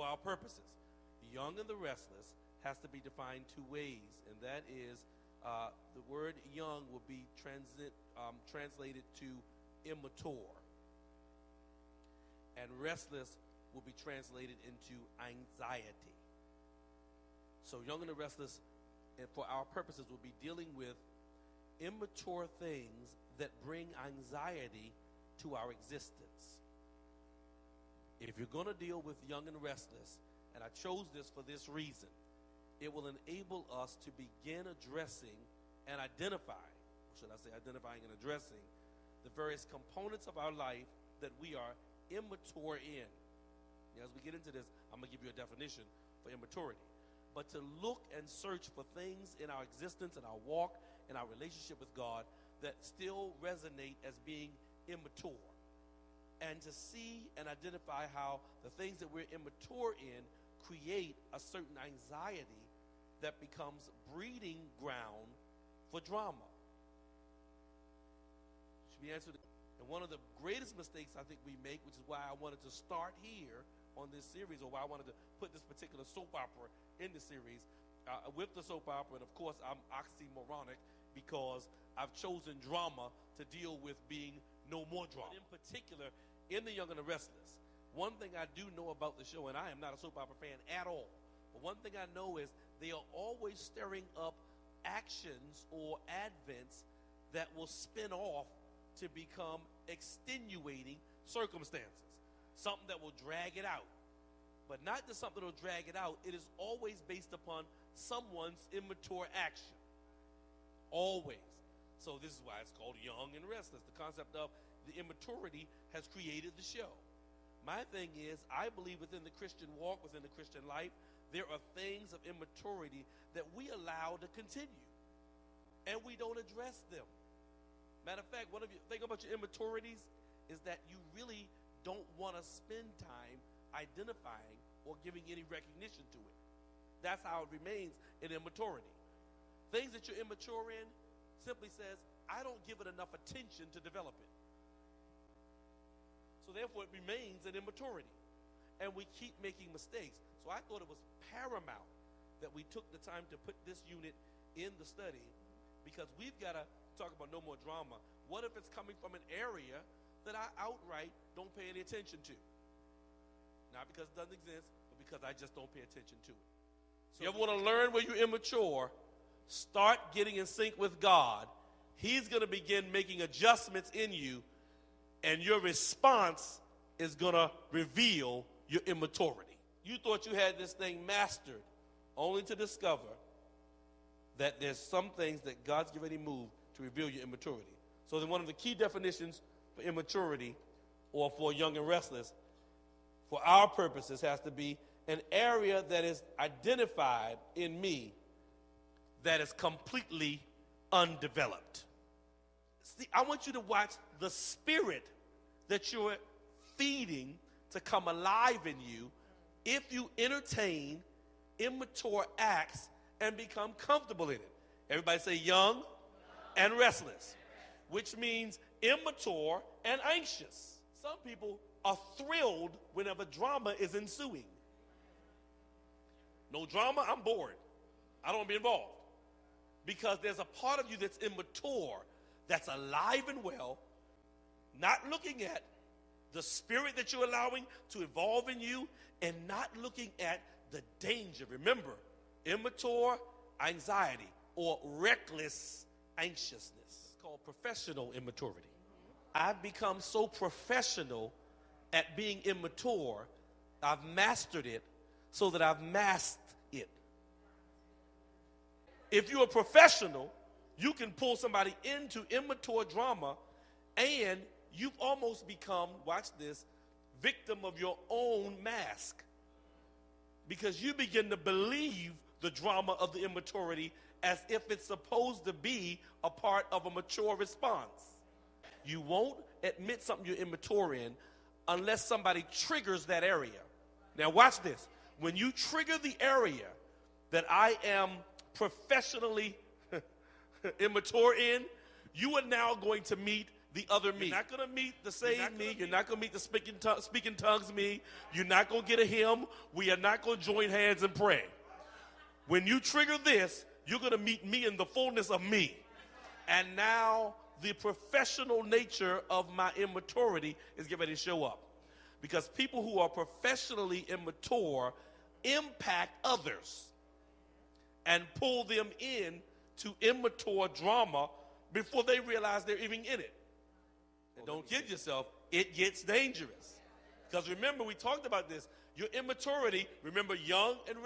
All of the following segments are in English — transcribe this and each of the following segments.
for our purposes. Young and the restless has to be defined two ways, and that is the word young will be translated to immature, and restless will be translated into anxiety. So young and the restless, and for our purposes, will be dealing with immature things that bring anxiety to our existence. If you're going to deal with young and restless, and I chose this for this reason, it will enable us to begin addressing and identifying, or should I say identifying and addressing, the various components of our life that we are immature in. Now, as we get into this, I'm going to give you a definition for immaturity. But to look and search for things in our existence, in our walk, in our relationship with God that still resonate as being immature. And to see and identify how the things that we're immature in create a certain anxiety that becomes breeding ground for drama. Should be answered. And one of the greatest mistakes I think we make, which is why I wanted to start here on this series, or why I wanted to put this particular soap opera in the series, with the soap opera, and of course I'm oxymoronic because I've chosen drama to deal with being no more drama. But in particular, in The Young and the Restless, one thing I do know about the show, and I am not a soap opera fan at all, but one thing I know is they are always stirring up actions or advents that will spin off to become extenuating circumstances, something that will drag it out. But not just something that will drag it out, it is always based upon someone's immature action. Always. So this is why it's called Young and Restless. The concept of the immaturity has created the show. My thing is, I believe within the Christian walk, within the Christian life, there are things of immaturity that we allow to continue, and we don't address them. Matter of fact, one of you think about your immaturities is that you really don't want to spend time identifying or giving any recognition to it. That's how it remains in immaturity. Things that you're immature in simply says, I don't give it enough attention to develop it. So therefore it remains an immaturity. And we keep making mistakes. So I thought it was paramount that we took the time to put this unit in the study, because we've got to talk about no more drama. What if it's coming from an area that I outright don't pay any attention to? Not because it doesn't exist, but because I just don't pay attention to it. So you ever want to learn where you're immature, start getting in sync with God. He's going to begin making adjustments in you, and your response is going to reveal your immaturity. You thought you had this thing mastered, only to discover that there's some things that God's getting ready to move to reveal your immaturity. So then one of the key definitions for immaturity, or for young and restless, for our purposes, has to be an area that is identified in me that is completely undeveloped. See, I want you to watch the spirit that you're feeding to come alive in you if you entertain immature acts and become comfortable in it. Everybody say young and restless, which means immature and anxious. Some people are thrilled whenever drama is ensuing. No drama, I'm bored. I don't want to be involved. Because there's a part of you that's immature, that's alive and well, not looking at the spirit that you're allowing to evolve in you, and not looking at the danger. Remember, immature anxiety or reckless anxiousness. It's called professional immaturity. I've become so professional at being immature, I've mastered it so that I've masked it. If you're a professional, you can pull somebody into immature drama, and you've almost become, watch this, victim of your own mask. Because you begin to believe the drama of the immaturity as if it's supposed to be a part of a mature response. You won't admit something you're immature in unless somebody triggers that area. Now watch this. When you trigger the area that I am professionally immature in, you are now going to meet the other me. You're not going to meet the same me. You're not going to meet the speaking tongues me. You're not going to get a hymn. We are not going to join hands and pray. When you trigger this, you're going to meet me in the fullness of me. And now the professional nature of my immaturity is getting ready to show up. Because people who are professionally immature impact others and pull them in to immature drama before they realize they're even in it. And don't kid yourself, it gets dangerous. Because remember, we talked about this. Your immaturity, remember, young and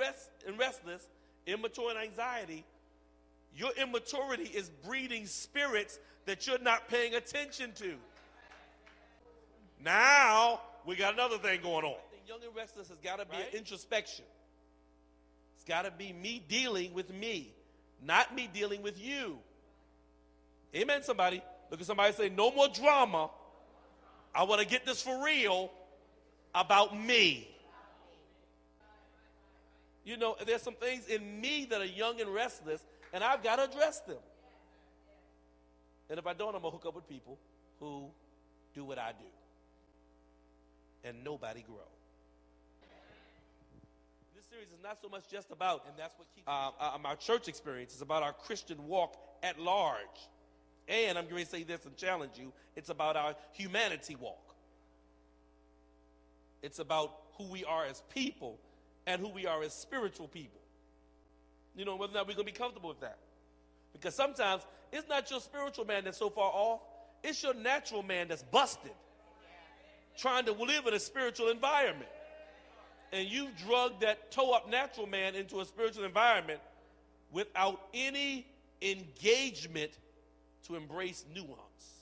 restless, immature and anxiety, your immaturity is breeding spirits that you're not paying attention to. Now, we got another thing going on. I think young and restless has got to be an introspection. It's got to be me dealing with me, not me dealing with you. Amen, somebody. Look at somebody and say, no more drama. I want to get this for real about me. You know, there's some things in me that are young and restless, and I've got to address them. And if I don't, I'm going to hook up with people who do what I do. And nobody grow. This series is not so much just about, and that's what keeps our church experience. It's about our Christian walk at large. And I'm going to say this and challenge you. It's about our humanity walk. It's about who we are as people and who we are as spiritual people. You know, whether or not we're going to be comfortable with that. Because sometimes it's not your spiritual man that's so far off. It's your natural man that's busted, trying to live in a spiritual environment. And you've drugged that toe-up natural man into a spiritual environment without any engagement to embrace nuance.